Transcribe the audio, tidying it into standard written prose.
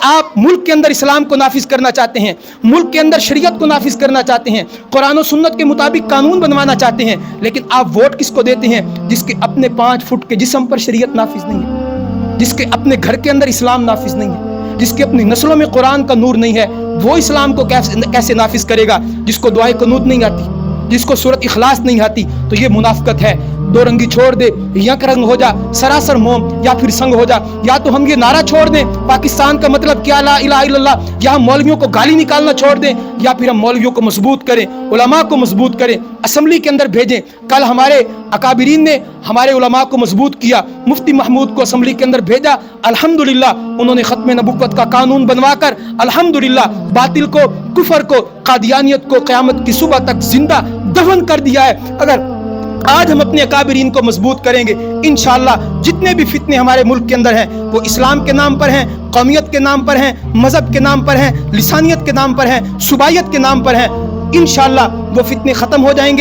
آپ ملک کے اندر اسلام کو نافذ کرنا چاہتے ہیں، ملک کے اندر شریعت کو نافذ کرنا چاہتے ہیں، قرآن و سنت کے مطابق قانون بنوانا چاہتے ہیں، لیکن آپ ووٹ کس کو دیتے ہیں؟ جس کے اپنے 5 فٹ کے جسم پر شریعت نافذ نہیں ہے، جس کے اپنے گھر کے اندر اسلام نافذ نہیں ہے، جس کے اپنی نسلوں میں قرآن کا نور نہیں ہے، وہ اسلام کو کیسے نافذ کرے گا؟ جس کو دعائے قنوت نہیں آتی، جس کو سورت اخلاص نہیں آتی، تو یہ منافقت ہے۔ دو رنگی چھوڑ دے، یک رنگ ہو جا، سراسر موم یا پھر سنگ ہو جا۔ یا تو ہم یہ نعرہ چھوڑ دیں پاکستان کا مطلب کیا لا الہ الا اللہ، یا ہم مولویوں کو گالی نکالنا چھوڑ دیں، یا پھر ہم مولویوں کو مضبوط کریں، علماء کو مضبوط کریں، اسمبلی کے اندر بھیجیں۔ کل ہمارے اکابرین نے ہمارے علماء کو مضبوط کیا، مفتی محمود کو اسمبلی کے اندر بھیجا، الحمدللہ انہوں نے ختم نبوت کا قانون بنوا کر الحمدللہ باطل کو، کفر کو، قادیانیت کو قیامت کی صبح تک زندہ دفن کر دیا ہے۔ اگر آج ہم اپنے اکابرین کو مضبوط کریں گے، انشاءاللہ جتنے بھی فتنے ہمارے ملک کے اندر ہیں وہ اسلام کے نام پر ہیں، قومیت کے نام پر ہیں، مذہب کے نام پر ہیں، لسانیت کے نام پر ہیں، صوبائیت کے نام پر ہیں، انشاءاللہ وہ فتنے ختم ہو جائیں گے۔